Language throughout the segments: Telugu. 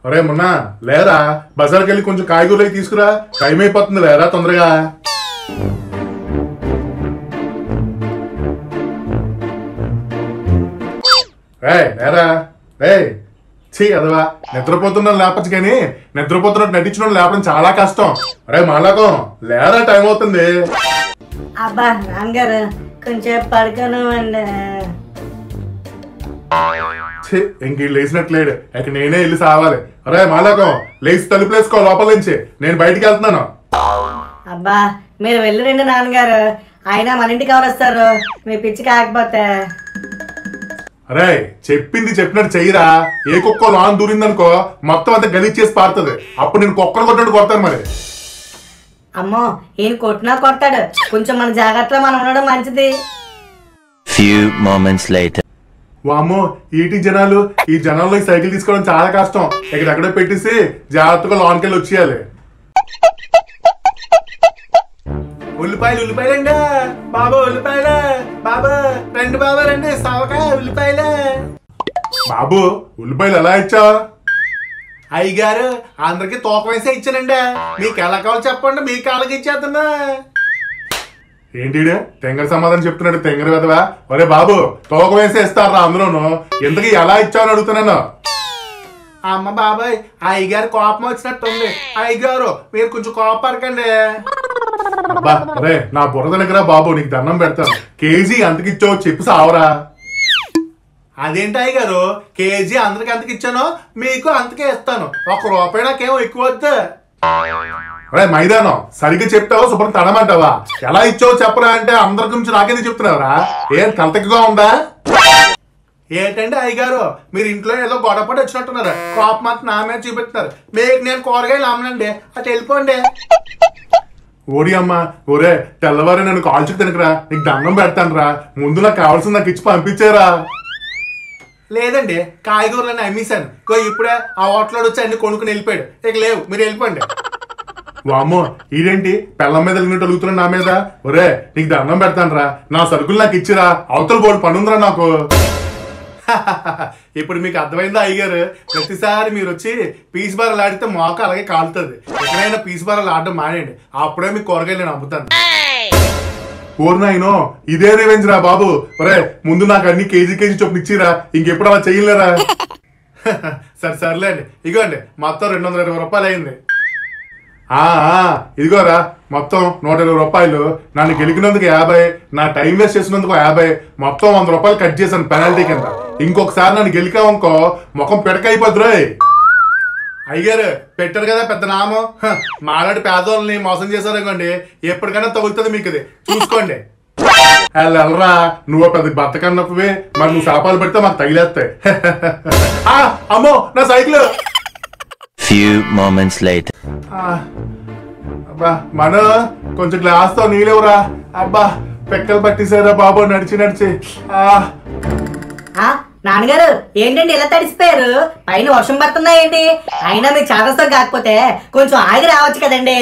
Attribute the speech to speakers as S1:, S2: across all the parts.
S1: అరే మొన్న లేరా బజార్కి వెళ్ళి కొంచెం కాయగూరలు తీసుకురా, టైం అయిపోతుంది లేరా తొందరగా. లేరా ఛీ అదవా, నిద్రపోతున్నాను లేపచ్చు కానీ నిద్రపోతున్నట్టు నటించడం లేపడం చాలా కష్టం. అరే మాలాకం లేరా, టైం అవుతుంది.
S2: అబ్బా నాన్నగారు కొంచెం పడుకోను అండి.
S1: ఇంక లేచినట్లేడు, ఇక నేనే వెళ్ళి సావాలి. అరే మాలాకం లేచి తలుపులేసుకో లోపల నుంచి, నేను బయటికి వెళ్తున్నాను.
S2: అబ్బా మీరు వెళ్ళరండి నాన్నగారు, అయినా మన ఇంటికి ఎవరు వస్తారు మీ పిచ్చి కాకపోతే.
S1: అరే చెప్పింది చెప్పినట్టు చెయ్యరా, ఏ కుక్క లాన్ దూరిందనుకో మొత్తం అంతా గలీజ్ చేసి పారుతుంది, అప్పుడు నేను కుక్కను కొట్టినట్టు కొడతాను. మరి
S2: అమ్మో ఈయన కొట్టినా కొడతాడు, కొంచెం మన జాగ్రత్తలో మనం ఉండడం మంచిది.
S1: వామ్మో ఈటి జనాలు, ఈ జనాల్లో సైకిల్ తీసుకోవడం చాలా కష్టం. ఎక్కడెక్కడో పెట్టేసి జాగ్రత్తగా లోన్కి వెళ్ళి వచ్చేయాలి. ఉల్లిపాయలండి బాబా, ఉల్లిపాయలే బాబా, రండి బాబా రండి, సవకాయ ఉల్లిపాయలే. బాబు ఉల్లిపాయలు ఎలా ఇచ్చా? అయ్యగారు అందరికి తూకం వేసే ఇచ్చానండి, మీకు ఎలా కావాలి చెప్పండి, మీకు అలాగే ఇచ్చేస్తున్నా. ఏంటి తెంగర సమాధానం చెప్తున్నాడు, తెంగర కదవా. ఒరే బాబు తూకం వేసే ఇస్తారా అందులోను, ఇంతకీ ఎలా ఇచ్చావని అడుగుతున్నాను. అమ్మ బాబాయ్ అయ్యగారు కోపం వచ్చినట్టుంది, అయ్యగారు మీరు కొంచెం కోపడకండి. అరే నా బుర్ర దగ్గర బాబు, నీకు దండం పెడతాను, కేజీ అంతకిచ్చావు చెప్పు సావరా. అదేంటి అయ్యగారు, కేజీ అందరికి అంతకి ఇచ్చాను, మీకు అంతకే ఇస్తాను, ₹1 నాకేమో ఎక్కువ వద్దు. అరే మైదానం సరిగ్గా చెప్తావా శుభ్రం తడమంటావా? ఎలా ఇచ్చావో చెప్పరా అంటే అందరి గురించి నాకేందుకు చెప్తున్నావురా, ఏం కలతగా ఉందా? ఏంటండి అయ్యగారు మీరు ఇంట్లో ఏదో గొడవపడి వచ్చినట్టున్నారు, కోపం అంతా నా మీద చూపెడుతున్నారు, మీకు నేను కూరగాయలు అమ్మనండి, అటు వెళ్ళిపోండి. ఓడి అమ్మ, ఒరే తెల్లవారే నన్ను కాల్చుకు తినకరా, నీకు దండం పెడతాను రా, ముందు నాకు కావాల్సింది నాకు ఇచ్చి పంపించారా. లేదండి కాయగూరలని అమ్మేశాను, ఇప్పుడే ఆ హోటల్ వచ్చి అన్ని కొనుక్కుని వెళ్ళిపోయాడు, ఇక లేవు మీరు వెళ్ళిపోండి. వామ్మో ఇదేంటి పెళ్ళం మీద వెళ్ళినట్టు అడుగుతున్నా నా మీద. ఒరే నీకు దండం పెడతాను రా, నా సరుకులు నాకు ఇచ్చిరా, అవతల బోర్డు పనుందిరా నాకు. ఇప్పుడు మీకు అర్థమైందా అయ్యగారు, ప్రతిసారి మీరు వచ్చి పీస్ బారాలు ఆడితే మాకు అలాగే కాలుతుంది, ఎక్కడైనా పీస్ బారాలు ఆడడం మానేయండి, అప్పుడే మీకు కూరగాయలు నేను అమ్ముతాను. ఓర్నాయినో ఇదే రివెంజ్ రా బాబు. ఒరే ముందు నాకు అన్ని కేజీ చొప్పున ఇచ్చిరా, ఇంకెప్పుడు అలా చెయ్యలేరా. సర్లేండి ఇగోండి మొత్తం ₹220 అయింది. ఇదిగోరా మొత్తం ₹120, నన్ను గెలికినందుకు 50, నా టైం వేస్ట్ చేసినందుకు 50, మొత్తం ₹100 కట్ చేశాను పెనాల్టీ కింద. ఇంకొకసారి నన్ను గెలికావనుకో ముఖం పిడకైపోద్దురా. అయ్యారు పెట్టారు కదా పెద్ద నామం, మాలాంటి పేదోళ్ళని మోసం చేశారు అనుకోండి, ఎప్పటికైనా తగులుతుంది మీకు, ఇది చూసుకోండి. వెళ్ళరా నువ్వు పెద్ద బతకన్నప్పువే, మరి నువ్వు శాపాలు పెడితే మాకు తగిలేస్తాయి. అమ్మో నా సైకిల్. అబ్బా మన కొంచెం గ్లాస్ తో నీళ్ళెవరా, అబ్బా పెక్కలు పట్టేసారా బాబు నడిచి.
S2: నాన్నగారు ఏంటండి ఇలా తడిసిపోయారు, పైన వర్షం పడుతుందా ఏంటి? అయినా మీకు చాదస్తం కాకపోతే కొంచెం ఆగి రావచ్చు కదండి.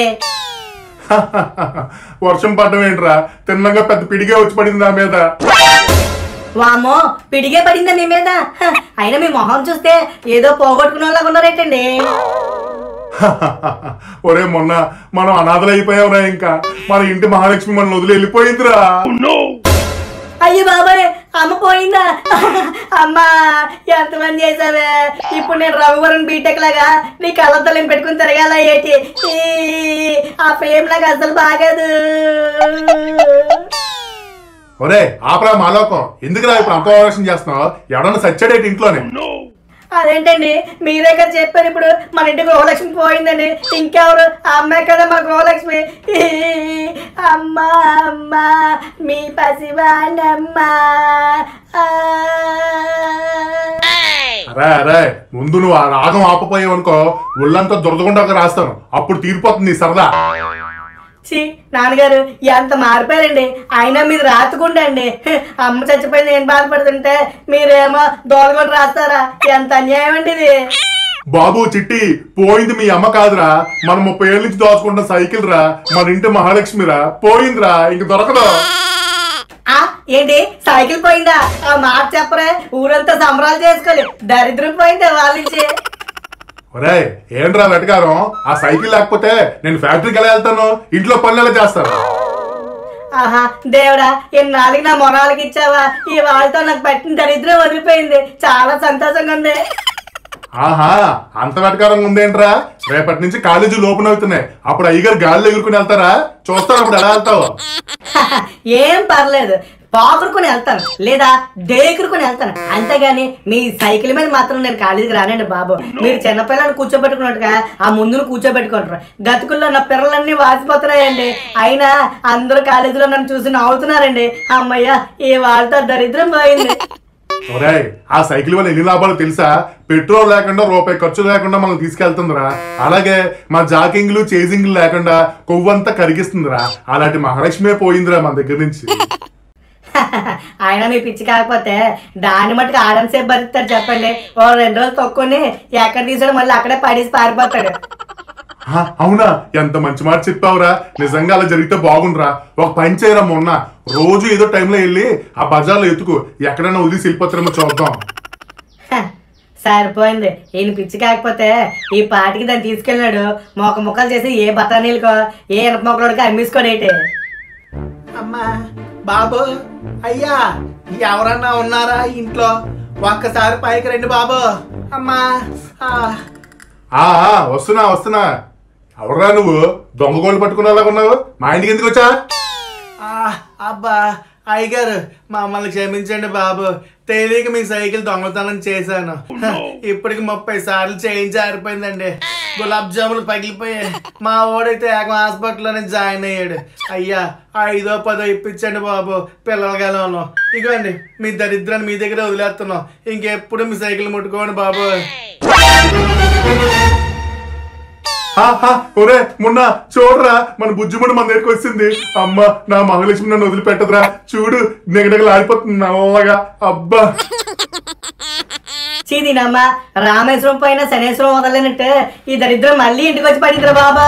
S1: వర్షం పడడం ఏంట్రా, తిన్నగా పెద్ద పిడిగే వచ్చి పడింది నా మీద.
S2: వామ్మో పిడిగే పడిందా మీ మీద? అయినా మీ మొహం చూస్తే ఏదో పోగొట్టుకున్న వాళ్ళగా ఉన్నారేటండి.
S1: ఒరే మొన్న మనం అనాథలు అయిపోయావురా, ఇంకా మన ఇంటి మహాలక్ష్మి మనం వదిలి వెళ్ళిపోయిందిరా.
S2: అయ్యో బాబాయ్ అమ్మ పోయిందా? అమ్మా ఎంత మంది చేసావే, ఇప్పుడు నేను రఘువరన్ బీటెక్ లాగా నీ కళ్ళతోలేం పెట్టుకుని తిరగాల ఏంటి? ఆ ఫేమ్ లాగా అసలు బాగదు.
S1: ఒరే ఆపరా మాలోకం, ఎందుకురా ఇప్పుడు అంత ఆలోచన చేస్తున్నావు? ఎవడన్నా సచ్చాడేటి ఇంట్లోనే?
S2: అదేంటండి మీరే కదా చెప్పారు ఇప్పుడు మన ఇంటి గృహలక్ష్మి పోయిందని, ఇంకెవరు? ఆ అమ్మాయి కదా మా గృహలక్ష్మి. అమ్మా అమ్మా మీ పసివానమ్మా.
S1: అరే ముందు నువ్వు ఆ రాగం ఆపపోయావు అనుకో, ఒళ్ళంతా దురదగుండా రాస్తాను, అప్పుడు తీరిపోతుంది సరదా.
S2: నాన్నగారు ఎంత మారిపోయారండి, అయినా మీరు రాత్తుకుండండి. అమ్మ చచ్చిపోయింది నేను బాధపడుతుంటే మీరేమో దోలగొండ రాస్తారా, ఎంత అన్యాయం అండి ఇది.
S1: బాబు చిట్టి పోయింది మీ అమ్మ కాదురా, మనం 30 ఏళ్ళ నుంచి దోచుకుంటున్న సైకిల్ రా, మన ఇంటి మహాలక్ష్మిరా, పోయిందిరా, ఇంక దొరకదు.
S2: ఏంటి సైకిల్ పోయిందా? ఆ మాట చెప్పరే, ఊరంతా సంబరాలు చేసుకోవాలి, దరిద్రం పోయిందా వాళ్ళ నుంచి.
S1: ఒరే ఏంట్రా వెటకారం? ఆ సైకిల్ లేకపోతే నేను ఫ్యాక్టరీకి ఎలా వెళ్తాను? ఇంట్లో పనులు ఎలా చేస్తాను?
S2: ఆహా దేవుడా, ఇన్నాళ్ళకి నా మొరాలకి ఇచ్చావా? ఈ వాళ్ళతో నాకు పట్టిన దరిద్రం వదిలిపోయింది. చాలా సంతోషంగా ఉంది.
S1: ఆహా, అంత వెటకారంగా ఉందేంట్రా? రేపటి నుంచి కాలేజీలు ఓపెన్ అవుతున్నాయి. అప్పుడు అయ్యగారు గాలిలో ఎగురుకుని వెళ్తారా? చూస్తాను అప్పుడు ఎలా వెళ్తావు.
S2: ఏం పర్లేదు, పాకురుకుని వెళ్తాను లేదా డేకురుకుని వెళ్తాను. అంతేగాని మీ సైకిల్ మీద మాత్రం నేను కాలేజీకి రానండి బాబు. మీరు చిన్నపిల్లలను కూర్చోబెట్టుకున్నట్టుగా ఆ ముందును కూర్చోబెట్టుకుంటారు. గతుకుల్లో నా పిల్లలన్నీ వాసిపోతున్నాయండి. అయినా అందరూ కాలేజీలో నన్ను చూసి నవ్వుతున్నారండి. అమ్మయ్య, ఈ వాళ్ళతో దరిద్రం పోయింది.
S1: ఒరే, ఆ సైకిల్ వల్ల ఎన్ని లాభాలు తెలుసా? పెట్రోల్ లేకుండా రూపాయి ఖర్చు లేకుండా మనం తీసుకెళ్తుందిరా. అలాగే మా జాకింగ్లు చేజింగ్లు లేకుండా కొవ్వంతా కరిగిస్తుందిరా. అలాంటి మహాలక్ష్మే పోయిందిరా మన దగ్గర నుంచి.
S2: ఆయన మీ పిచ్చి కాకపోతే దాన్ని మట్టుకు ఆడం సేపు భరిస్తాడు చెప్పండి. ఓ 2 రోజులు తొక్కుని ఎక్కడ తీసాడు మళ్ళీ అక్కడే పడేసి పారిపోతాడు.
S1: అవునా? ఎంత మంచి మాట చెప్పావురా. నిజంగా అలా జరిగితే బాగుండ్రా. ఒక పని చేయరా, మొన్న రోజు ఏదో టైంలో వెళ్ళి ఆ బజార్లో ఎత్తుకు ఎక్కడైనా వదిలేసి వెళ్ళిపోతారేమో చూద్దాం.
S2: సరిపోయింది. ఈయన పిచ్చి కాకపోతే ఈ పాటికి దాన్ని తీసుకెళ్ళినాడు ముక్కలు చేసి ఏ బఠానీలకో ఏ ఇనప మొక్కలకో అమ్మేసుకోడేటి.
S3: అమ్మా, బాబు, అయ్యా, ఎవరన్నా ఉన్నారా ఇంట్లో? ఒక్కసారి పైకి రండి బాబు. అమ్మా.
S1: వస్తున్నా వస్తున్నా. ఎవరా నువ్వు? దొంగ గోళ్ళు పట్టుకునేలాగా ఉన్నావు. మా ఇంటికి ఎందుకు వచ్చా?
S3: అబ్బా అయ్యగారు, మమ్మల్ని క్షమించండి బాబు. తెలియక మీ సైకిల్ దొంగతనం చేశాను. ఇప్పటికి 30 సార్లు చేంజ్ ఆరిపోయిందండి. గులాబ్ జాములు పగిలిపోయాయి. మా ఓడైతే ఏకం హాస్పిటల్లోనే జాయిన్ అయ్యాడు. అయ్యా, 5ో 10ో ఇప్పించండి బాబు. పిల్లలగాలను ఇగోండి, మీ దరిద్రాన్ని మీ దగ్గర వదిలేస్తున్నాం. ఇంకెప్పుడు మీ సైకిల్ ముట్టుకోండి బాబు.
S1: ఒరే మొన్న చూడరా, మన బుజ్జిముడు మన దగ్గరికి వచ్చింది. అమ్మ, నా మహాలక్ష్మి నన్ను వదిలిపెట్టదురా. చూడు, నిగడగలు ఆడిపోతుంది నల్లగా. అబ్బా
S2: చీదినమ్మ, రామేశ్వరం పైన శనేశ్వరం వదలనట్టు ఈ దరిద్రం మళ్ళీ ఇంటికి వచ్చి పడిందిరా బాబా.